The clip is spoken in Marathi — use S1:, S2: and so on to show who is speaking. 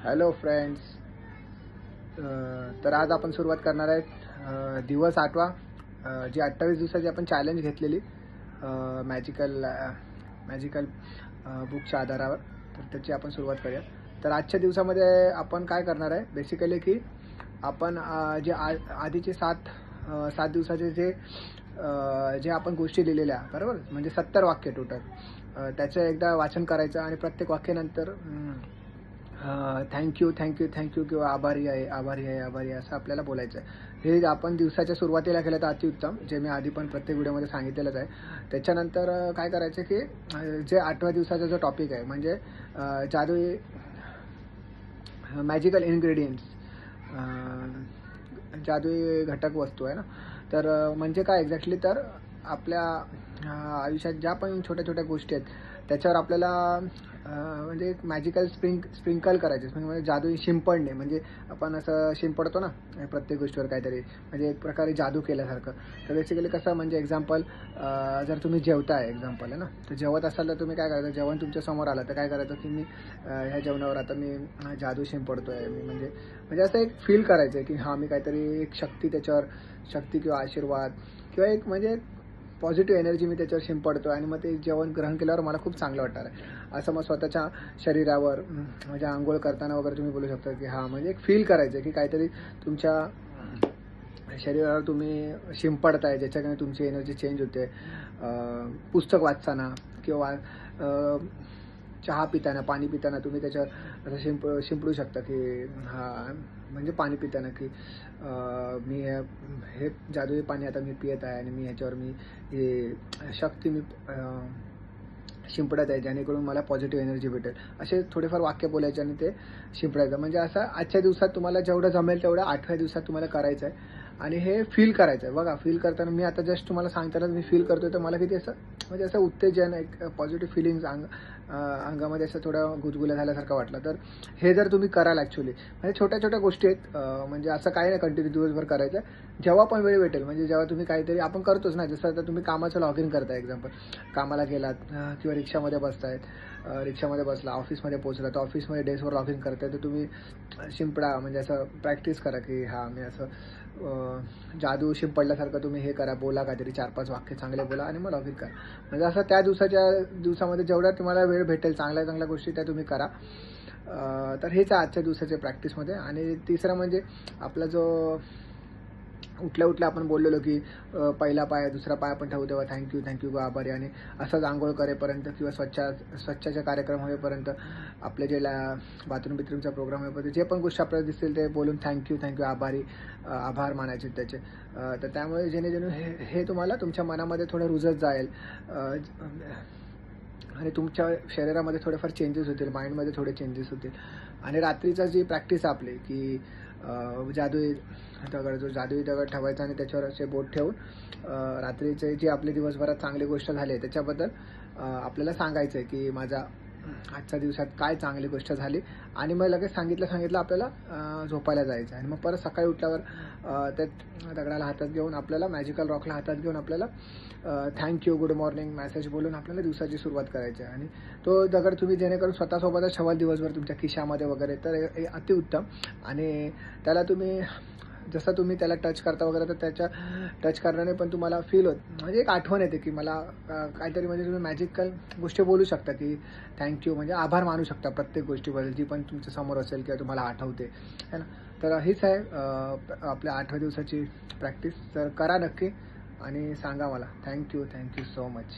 S1: Hello friends. तर आज आपण सुरुवात करणार आहे दिवस 8वा, जी 28 दिवसाची आपण चॅलेंज घेतलेली मॅजिकल बुकच्या आधारावर. तर त्याची आपण सुरुवात करूया. तर आजच्या दिवसामध्ये आपण काय करणार आहे बेसिकली की आपण जे आधीचे 7 दिवसाचे जे आपण गोष्टी लिहिलेल्या बरोबर, म्हणजे 70 वाक्य टोटल, त्याचं एकदा वाचन करायचं आणि प्रत्येक वाक्यानंतर थँक्यू किंवा आभारी आहे असं आपल्याला बोलायचं आहे. हे आपण दिवसाच्या सुरुवातीला केलं तर अतिउत्तम, जे मी आधी पण प्रत्येक व्हिडिओमध्ये सांगितलेलंच आहे. त्याच्यानंतर काय करायचं की जे 8व्या दिवसाचा जो टॉपिक आहे म्हणजे जादुई मॅजिकल इन्ग्रेडियंट्स, जादुई घटक वस्तू आहे ना. तर म्हणजे काय एक्झॅक्टली, तर आपल्या आयुष्यात ज्या पण छोट्या छोट्या गोष्टी आहेत त्याच्यावर आपल्याला म्हणजे एक मॅजिकल स्प्रिंकल करायचे, म्हणजे जादू शिंपडणे. म्हणजे आपण असं शिंपडतो ना प्रत्येक गोष्टीवर काहीतरी, म्हणजे एक प्रकारे जादू केल्यासारखं. तर बेसिकली कसं, म्हणजे एक्झाम्पल, जर तुम्ही जेवताय, एक्झाम्पल आहे ना, तर जेवत असाल तर तुम्ही काय करायचं, जेवण तुमच्या समोर आलं तर काय करायचं की मी ह्या जेवणावर आता मी जादू शिंपडतोय मी, म्हणजे असं एक फील करायचं आहे की हां मी काहीतरी एक शक्ती किंवा आशीर्वाद किंवा एक म्हणजे पॉझिटिव्ह एनर्जी मी त्याच्यावर शिंपडतो आणि मग ते जेवण ग्रहण केल्यावर मला खूप चांगलं वाटणार आहे. असं मग स्वतःच्या शरीरावर म्हणजे आंघोळ करताना वगैरे तुम्ही बोलू शकता की हां म्हणजे एक फील करायचं की काहीतरी तुमच्या शरीरावर तुम्ही शिंपडताय, ज्याच्याकडे तुमची एनर्जी चेंज होते. पुस्तक वाचताना किंवा चहा पिताना, पाणी पिताना तुम्ही त्याच्यावर असं शिंपडू शकता की हां, म्हणजे पाणी पिताना की मी हे जादुई पाणी आता मी पित आहे आणि मी ह्याच्यावर मी हे शक्ती मी शिंपडत आहे, जेणेकरून मला पॉझिटिव्ह एनर्जी भेटेल. असे थोडेफार वाक्य बोलायचे आणि ते शिंपडायचं. म्हणजे असं आजच्या दिवसात तुम्हाला जेवढं जमेल तेवढं 8व्या दिवसात तुम्हाला करायचं आहे आणि हे फील करायचं आहे. बघा, फील करताना मी आता जस्ट तुम्हाला सांगताना मी फील करतोय तर मला किती असं म्हणजे असं उत्तेजन, एक पॉझिटिव्ह फिलिंग्स अंगामध्ये असं थोडं गुदगुल्या झाल्यासारखं वाटलं. तर हे जर तुम्ही कराल ॲक्च्युली, म्हणजे छोट्या छोट्या गोष्टी आहेत, म्हणजे असं काही नाही कंटिन्यू दिवसभर करायचं. जेव्हा पण वेळ भेटेल, म्हणजे जेव्हा तुम्ही काहीतरी आपण करतोच ना, जसं आता तुम्ही कामाचं लॉग इन करताय, एक्झाम्पल कामाला गेलात किंवा रिक्षामध्ये बसतायत, रिक्षामध्ये बसला, ऑफिसमध्ये पोहोचला तर ऑफिसमध्ये डेस्कवर लॉग इन करताय, तर तुम्ही शिंपडा, म्हणजे असं प्रॅक्टिस करा की हां मी असं जादू शिंपडल्यासारखं तुम्ही हे करा, बोला काहीतरी 4-5 वाक्य चांगले बोला आणि मग लॉग इन करा. म्हणजे असं त्या दिवसामध्ये जेवढ्या तुम्हाला वेळ भेटेल चांगल्या गोष्टी त्या तुम्ही करा. तर हेच आहे आजच्या दिवसाच्या प्रॅक्टिसमध्ये. आणि तिसरं म्हणजे आपला जो उठल्या आपण बोललेलो की पहिला पाय दुसरा पाय आपण ठेवू तेव्हा थँक्यू आभारी, आणि असंच आंघोळ करेपर्यंत किंवा स्वच्छाचे कार्यक्रम होईपर्यंत, आपले जे बाथरूमचा प्रोग्राम होईपर्यंत जे पण गोष्टी आपल्याला दिसतील ते बोलून थँक्यू आभारी, आभार मानायचे त्याचे. तर त्यामुळे जेणे हे तुम्हाला तुमच्या मनामध्ये थोडं रुजत जाईल आणि तुमच्या शरीरामध्ये थोडेफार चेंजेस होतील, माइंडमध्ये थोडे चेंजेस होतील. आणि रात्रीचा जी प्रॅक्टिस आपली की जादुई दगड ठेवायचा आणि त्याच्यावर असे बोट ठेवून रात्रीचे जी आपली दिवसभरात चांगली गोष्ट झाली आहे त्याच्याबद्दल आपल्याला सांगायचं आहे की माझा आजच्या दिवसात काय चांगली गोष्ट झाली, आणि मग लगेच सांगितलं आपल्याला झोपायला जायचं. आणि मग परत सकाळी उठल्यावर त्या दगडाला हातात घेऊन, आपल्याला मॅजिकल रॉकला हातात घेऊन आपल्याला थँक्यू, गुड मॉर्निंग मेसेज बोलून आपल्याला दिवसाची सुरुवात करायची आहे. आणि तो दगड तुम्ही जेणेकरून स्वतःसोबतच ठेवाल दिवसभर तुमच्या खिशामध्ये वगैरे, तर हे अतिउत्तम. आणि त्याला तुम्ही जसं तुम्ही त्याला टच करता वगैरे, तर त्याच्या टच करण्याने पण तुम्हाला फील होत, म्हणजे एक आठवण येते की मला काहीतरी, म्हणजे तुम्ही मॅजिकल गोष्टी बोलू शकता की थँक्यू, म्हणजे आभार मानू शकता प्रत्येक गोष्टीबद्दल जी पण तुमच्या समोर असेल किंवा तुम्हाला आठवते, है ना. तर हीच आहे आपल्या 8व्या दिवसाची प्रॅक्टिस. तर करा नक्की आणि सांगा मला. Thank you so much.